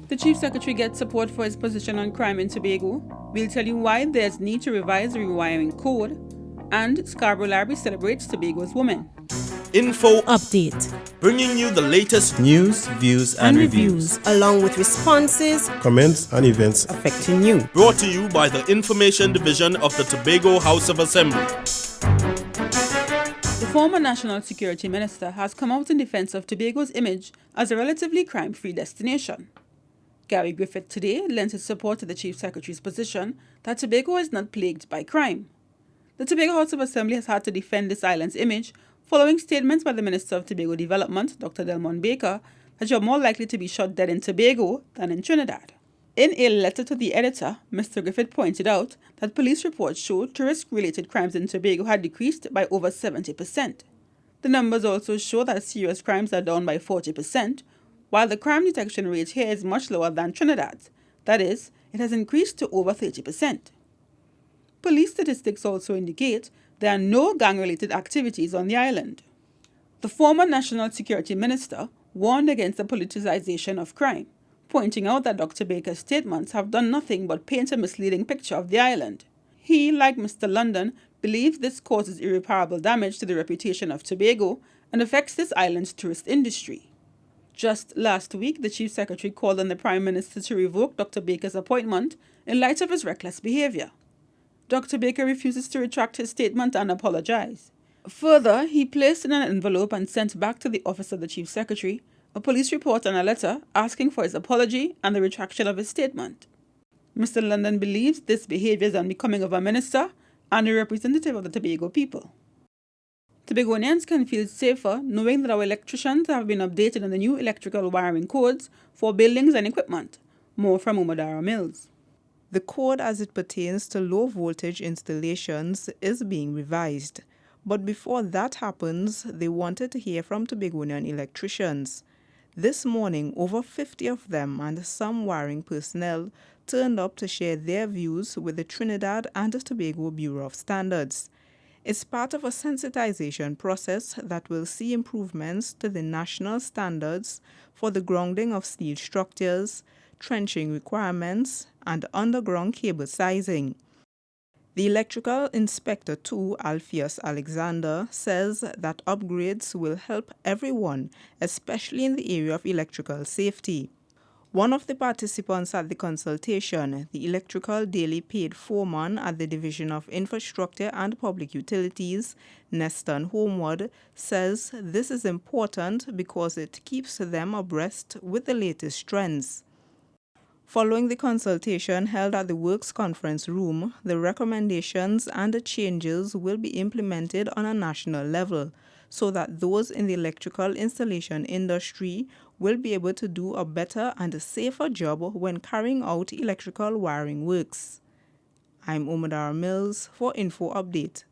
The Chief Secretary gets support for his position on crime in Tobago. We'll tell you why there's need to revise the rewiring code. And Scarborough Library celebrates Tobago's women. Info Update, bringing you the latest news, views and reviews, along with responses, comments and events affecting you. Brought to you by the Information Division of the Tobago House of Assembly. The former National Security Minister has come out in defense of Tobago's image as a relatively crime-free destination. Gary Griffith today lent his support to the Chief Secretary's position that Tobago is not plagued by crime. The Tobago House of Assembly has had to defend this island's image following statements by the Minister of Tobago Development, Dr. Delmon Baker, that you're more likely to be shot dead in Tobago than in Trinidad. In a letter to the editor, Mr. Griffith pointed out that police reports showed tourist-related crimes in Tobago had decreased by over 70%. The numbers also show that serious crimes are down by 40%, while the crime detection rate here is much lower than Trinidad's. That is, it has increased to over 30%. Police statistics also indicate there are no gang-related activities on the island. The former National Security Minister warned against the politicization of crime, pointing out that Dr. Baker's statements have done nothing but paint a misleading picture of the island. He, like Mr. London, believes this causes irreparable damage to the reputation of Tobago and affects this island's tourist industry. Just last week, the Chief Secretary called on the Prime Minister to revoke Dr. Baker's appointment in light of his reckless behaviour. Dr. Baker refuses to retract his statement and apologise. Further, he placed in an envelope and sent back to the office of the Chief Secretary a police report and a letter asking for his apology and the retraction of his statement. Mr. London believes this behaviour is unbecoming of a minister and a representative of the Tobago people. Tobagonians can feel safer knowing that our electricians have been updated on the new electrical wiring codes for buildings and equipment. More from Umadara Mills. The code as it pertains to low voltage installations is being revised. But before that happens, they wanted to hear from Tobagonian electricians. This morning, over 50 of them and some wiring personnel turned up to share their views with the Trinidad and Tobago Bureau of Standards. It's part of a sensitization process that will see improvements to the national standards for the grounding of steel structures, trenching requirements, and underground cable sizing. The Electrical Inspector 2, Alpheus Alexander, says that upgrades will help everyone, especially in the area of electrical safety. One of the participants at the consultation, the electrical daily paid foreman at the Division of Infrastructure and Public Utilities, Neston Homewood, says this is important because it keeps them abreast with the latest trends. Following the consultation held at the Works Conference Room, the recommendations and the changes will be implemented on a national level so that those in the electrical installation industry will be able to do a better and a safer job when carrying out electrical wiring works. I'm Umadara Mills for Info Update.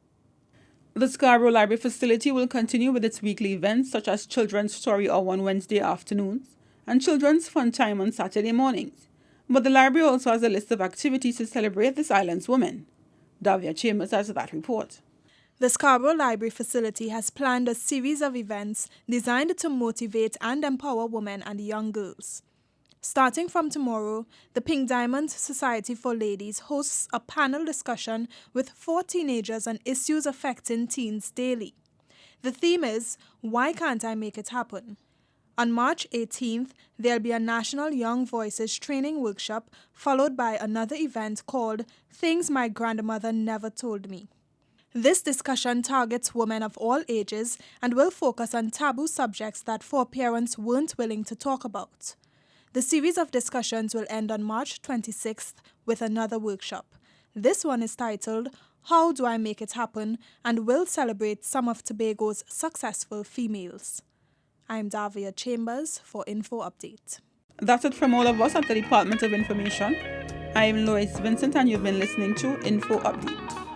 The Scarborough Library facility will continue with its weekly events such as Children's Story Hour on Wednesday afternoons and Children's Fun Time on Saturday mornings. But the library also has a list of activities to celebrate this island's women. Davia Chambers has that report. The Scarborough Library facility has planned a series of events designed to motivate and empower women and young girls. Starting from tomorrow, the Pink Diamond Society for Ladies hosts a panel discussion with 4 teenagers on issues affecting teens daily. The theme is, Why Can't I Make It Happen? On March 18th, there'll be a National Young Voices training workshop followed by another event called Things My Grandmother Never Told Me. This discussion targets women of all ages and will focus on taboo subjects that foreparents weren't willing to talk about. The series of discussions will end on March 26th with another workshop. This one is titled, How Do I Make It Happen? And will celebrate some of Tobago's successful females. I'm Davia Chambers for Info Update. That's it from all of us at the Department of Information. I'm Lois Vincent and you've been listening to Info Update.